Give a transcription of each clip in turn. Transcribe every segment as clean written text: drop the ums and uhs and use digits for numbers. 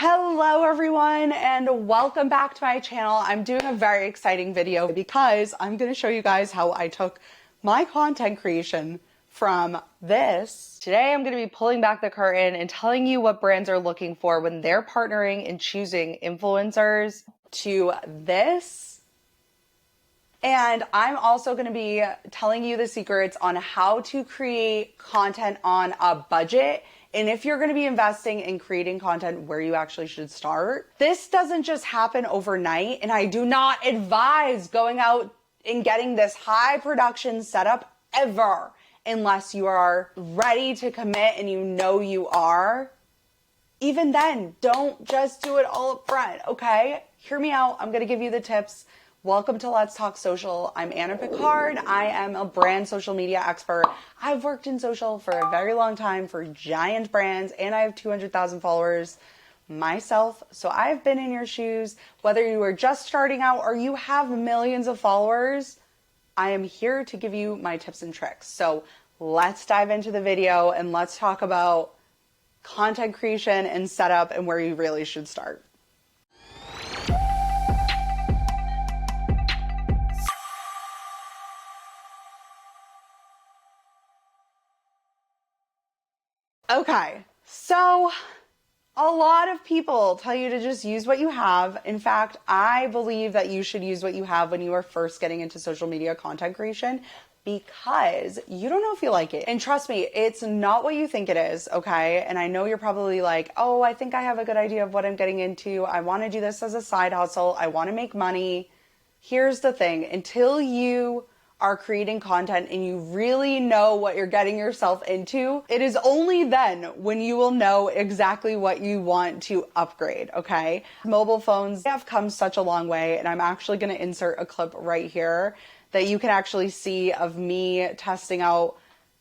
Hello everyone and welcome back to my channel. I'm doing a very exciting video because I'm going to show you guys how I took my content creation from this. Today I'm going to be pulling back the curtain and telling you what brands are looking for when they're partnering and choosing influencers to this. And I'm also going to be telling you the secrets on how to create content on a budget. And if you're going to be investing in creating content, where you actually should start. This doesn't just happen overnight, and I do not advise going out and getting this high production setup ever unless you are ready to commit and you know you are. Even then, don't just do it all up front, okay? Hear me out. I'm going to give you the tips. Welcome to Let's Talk Social. I'm Anna Picard. I am a brand social media expert. I've worked in social for a very long time for giant brands, and I have 200,000 followers myself. So I've been in your shoes. Whether you are just starting out or you have millions of followers, I am here to give you my tips and tricks. So let's dive into the video and let's talk about content creation and setup and where you really should start. Okay, so a lot of people tell you to just use what you have. In fact, I believe that you should use what you have when you are first getting into social media content creation because you don't know if you like it. And trust me, it's not what you think it is, okay? And I know you're probably like, oh, I think I have a good idea of what I'm getting into. I want to do this as a side hustle. I want to make money. Here's the thing, until you are creating content and you really know what you're getting yourself into, it is only then when you will know exactly what you want to upgrade, okay? Mobile phones have come such a long way, and I'm actually going to insert a clip right here that you can actually see of me testing out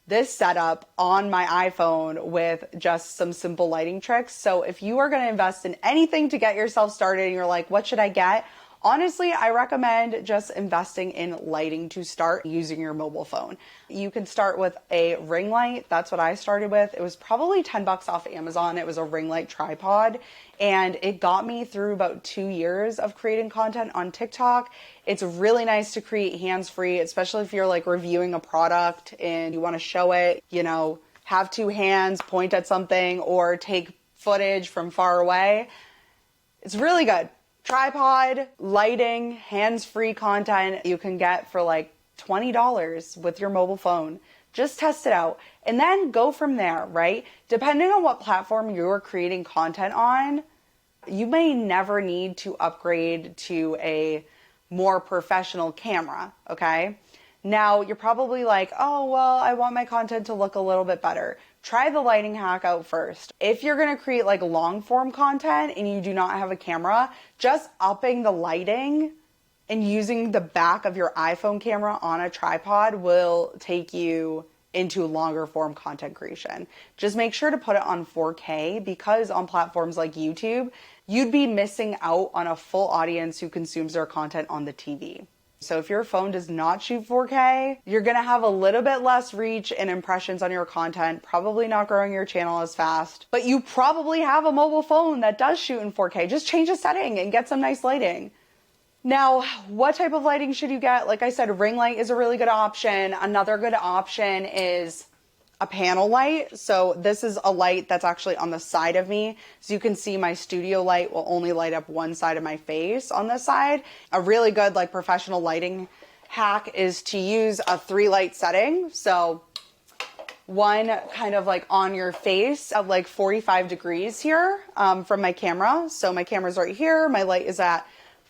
this setup on my iPhone with just some simple lighting tricks. So if you are going to invest in anything to get yourself started and you're like, what should I get? Honestly, I recommend just investing in lighting to start using your mobile phone. You can start with a ring light. That's what I started with. It was probably 10 bucks off Amazon. It was a ring light tripod, and it got me through about 2 years of creating content on TikTok. It's really nice to create hands-free, especially if you're like reviewing a product and you want to show it, you know, have two hands, point at something, or take footage from far away. It's really good. Tripod, lighting, hands-free content you can get for like $20 with your mobile phone. Just test it out and then go from there, right? Depending on what platform you're creating content on, you may never need to upgrade to a more professional camera, okay? Now, you're probably like, oh, well, I want my content to look a little bit better. Try the lighting hack out first. If you're going to create like long form content and you do not have a camera, just upping the lighting and using the back of your iPhone camera on a tripod will take you into longer form content creation. Just make sure to put it on 4K because on platforms like YouTube, you'd be missing out on a full audience who consumes their content on the TV. So if your phone does not shoot 4K, you're going to have a little bit less reach and impressions on your content, probably not growing your channel as fast, but you probably have a mobile phone that does shoot in 4K. Just change the setting and get some nice lighting. Now, what type of lighting should you get? Like I said, ring light is a really good option. Another good option is a panel light. So this is a light that's actually on the side of me. So you can see my studio light will only light up one side of my face on this side. A really good like professional lighting hack is to use a 3-light setting. So one kind of like on your face at like 45 degrees here from my camera. So my camera's right here. My light is at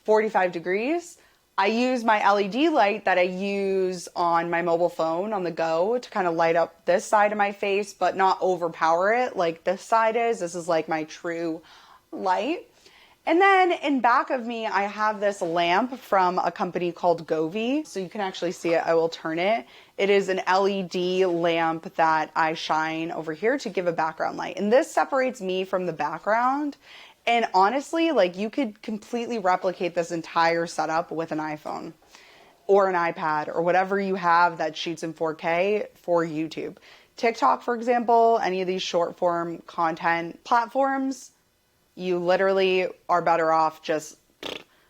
45 degrees. I use my LED light that I use on my mobile phone on the go to kind of light up this side of my face, but not overpower it like this side is. This is like my true light. And then in back of me, I have this lamp from a company called Govee. So you can actually see it. I will turn it. It is an LED lamp that I shine over here to give a background light. And this separates me from the background. And honestly, like you could completely replicate this entire setup with an iPhone or an iPad or whatever you have that shoots in 4K for YouTube. TikTok, for example, any of these short form content platforms, You literally are better off just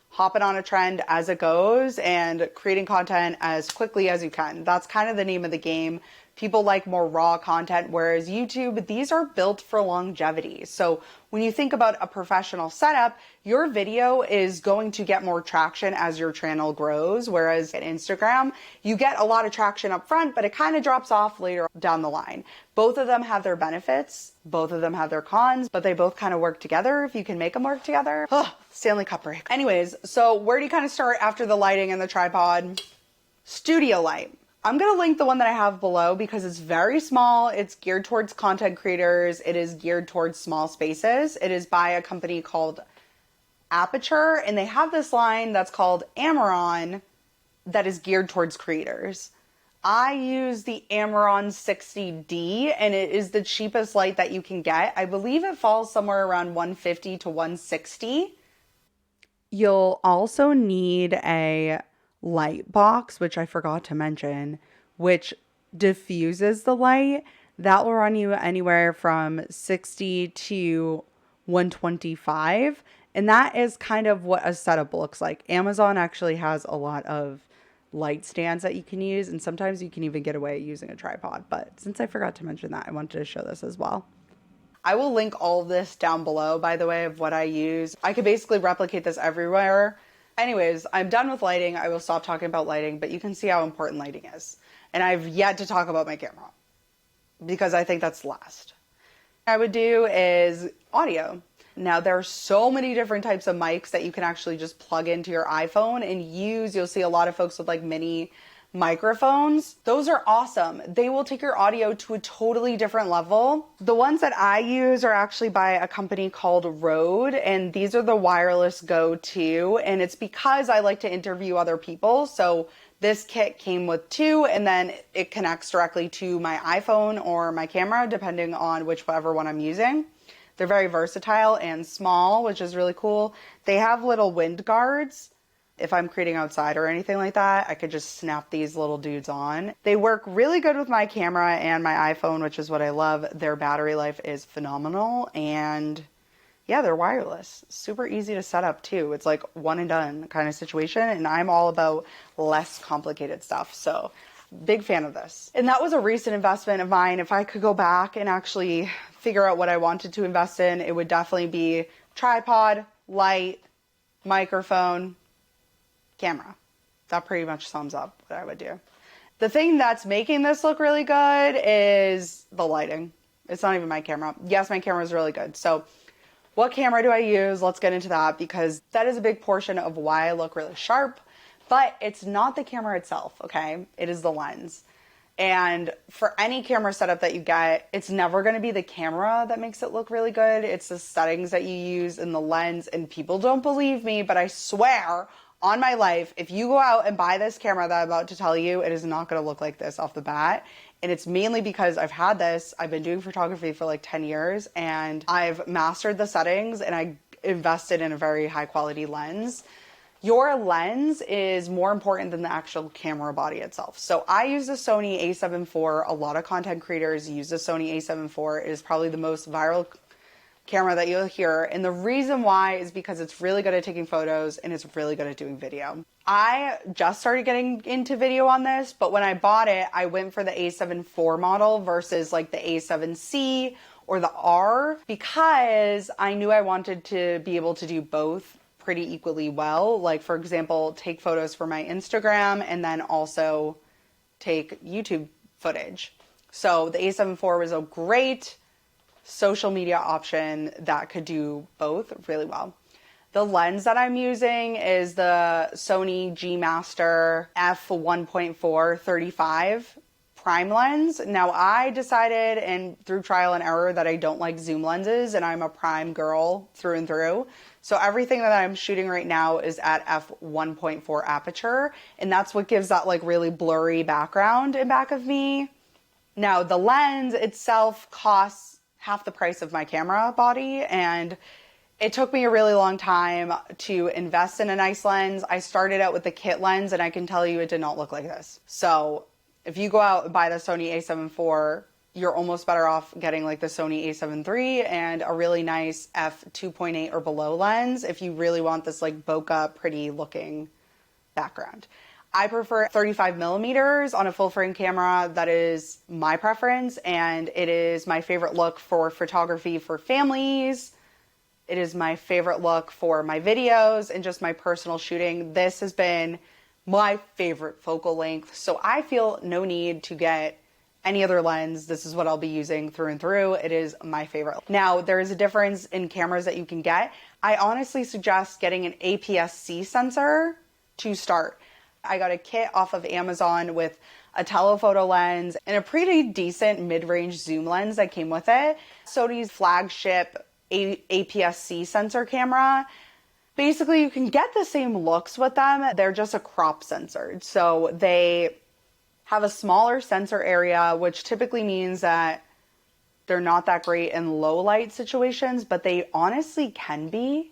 hopping on a trend as it goes and creating content as quickly as you can. That's kind of the name of the game. People like more raw content, whereas YouTube, these are built for longevity. So when you think about a professional setup, your video is going to get more traction as your channel grows, whereas at Instagram, you get a lot of traction up front, but it kind of drops off later down the line. Both of them have their benefits, both of them have their cons, but they both kind of work together if you can make them work together. Oh, Stanley Cup break. Anyways, so where do you kind of start after the lighting and the tripod? Studio light. I'm going to link the one that I have below because it's very small. It's geared towards content creators. It is geared towards small spaces. It is by a company called Aputure, and they have this line that's called Amaron that is geared towards creators. I use the Amaron 60D, and it is the cheapest light that you can get. I believe it falls somewhere around $150 to $160. You'll also need a light box, which I forgot to mention, which diffuses the light. That will run you anywhere from $60 to $125. And that is kind of what a setup looks like. Amazon actually has a lot of light stands that you can use, and sometimes you can even get away using a tripod. But since I forgot to mention that, I wanted to show this as well. I will link all of this down below, by the way, of what I use. I could basically replicate this everywhere. Anyways, I'm done with lighting. I will stop talking about lighting, but you can see how important lighting is. And I've yet to talk about my camera because I think that's last. What I would do is audio. Now, there are so many different types of mics that you can actually just plug into your iPhone and use. You'll see a lot of folks with like mini microphones. Those are awesome. They will take your audio to a totally different level. The ones that I use are actually by a company called Rode, and these are the wireless go-to, and it's because I like to interview other people. So this kit came with two, and then it connects directly to my iPhone or my camera, depending on whichever one I'm using. They're very versatile and small, which is really cool. They have little wind guards. If I'm creating outside or anything like that, I could just snap these little dudes on. They work really good with my camera and my iPhone, which is what I love. Their battery life is phenomenal. And yeah, they're wireless. Super easy to set up too. It's like one and done kind of situation. And I'm all about less complicated stuff. So big fan of this. And that was a recent investment of mine. If I could go back and actually figure out what I wanted to invest in, it would definitely be tripod, light, microphone, camera. That pretty much sums up what I would do. The thing that's making this look really good is the lighting. It's not even my camera. Yes, my camera is really good. So what camera do I use? Let's get into that because that is a big portion of why I look really sharp, but it's not the camera itself, okay? It is the lens. And for any camera setup that you get, it's never going to be the camera that makes it look really good. It's the settings that you use in the lens. And people don't believe me, but I swear on my life, if you go out and buy this camera that I'm about to tell you, it is not going to look like this off the bat. And it's mainly because I've had this. I've been doing photography for like 10 years and I've mastered the settings and I invested in a very high quality lens. Your lens is more important than the actual camera body itself. So I use the Sony a7 IV. A lot of content creators use the Sony a7 IV. It is probably the most viral camera that you'll hear. And the reason why is because it's really good at taking photos and it's really good at doing video. I just started getting into video on this, but when I bought it, I went for the a7 IV model versus like the a7C or the R because I knew I wanted to be able to do both pretty equally well. Like for example, take photos for my Instagram and then also take YouTube footage. So the a7 IV was a great social media option that could do both really well. The lens that I'm using is the Sony G Master f1.4 35 prime lens. Now I decided and through trial and error that I don't like zoom lenses and I'm a prime girl through and through. So everything that I'm shooting right now is at f1.4 aperture and that's what gives that like really blurry background in back of me. Now the lens itself costs half the price of my camera body and it took me a really long time to invest in a nice lens. I started out with the kit lens and I can tell you it did not look like this. So if you go out and buy the Sony a7 IV, you're almost better off getting like the Sony a7 III and a really nice f2.8 or below lens if you really want this like bokeh pretty looking background. I prefer 35 millimeters on a full frame camera. That is my preference, and it is my favorite look for photography for families. It is my favorite look for my videos and just my personal shooting. This has been my favorite focal length, so I feel no need to get any other lens. This is what I'll be using through and through. It is my favorite. Now, there is a difference in cameras that you can get. I honestly suggest getting an APS-C sensor to start. I got a kit off of Amazon with a telephoto lens and a pretty decent mid-range zoom lens that came with it. Sony's flagship APS-C sensor camera. Basically, you can get the same looks with them. They're just a crop sensor. So they have a smaller sensor area, which typically means that they're not that great in low light situations, but they honestly can be.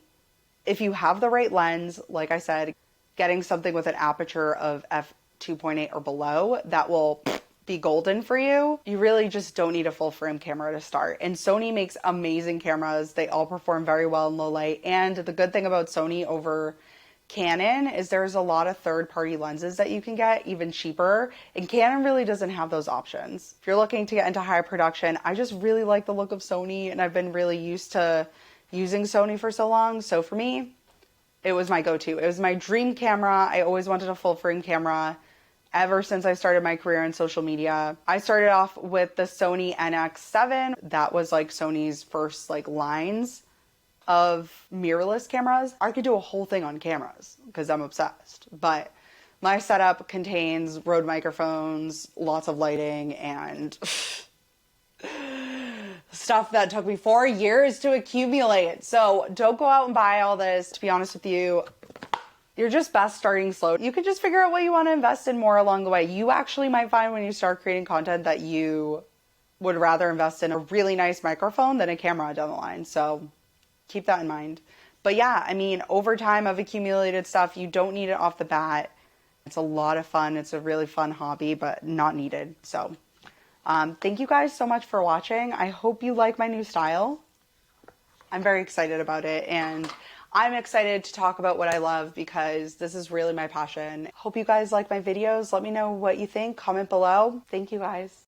If you have the right lens, like I said, getting something with an aperture of f2.8 or below, that will be golden for you. You really just don't need a full frame camera to start. And Sony makes amazing cameras. They all perform very well in low light. And the good thing about Sony over Canon is there's a lot of third-party lenses that you can get even cheaper, and Canon really doesn't have those options. If you're looking to get into high production, I just really like the look of Sony, and I've been really used to using Sony for so long. So for me, it was my go-to. It was my dream camera. I always wanted a full frame camera ever since I started my career in social media. I started off with the Sony NX7. That was like Sony's first like lines of mirrorless cameras. I could do a whole thing on cameras because I'm obsessed. But my setup contains Rode microphones, lots of lighting, and stuff that took me 4 years to accumulate. So don't go out and buy all this. To be honest with you, you're just best starting slow. You could just figure out what you want to invest in more along the way. You actually might find when you start creating content that you would rather invest in a really nice microphone than a camera down the line. So keep that in mind. But yeah, I mean, over time I've accumulated stuff. You don't need it off the bat. It's a lot of fun. It's a really fun hobby, but not needed. So thank you guys so much for watching. I hope you like my new style. I'm very excited about it, and I'm excited to talk about what I love because this is really my passion. Hope you guys like my videos. Let me know what you think. Comment below. Thank you guys.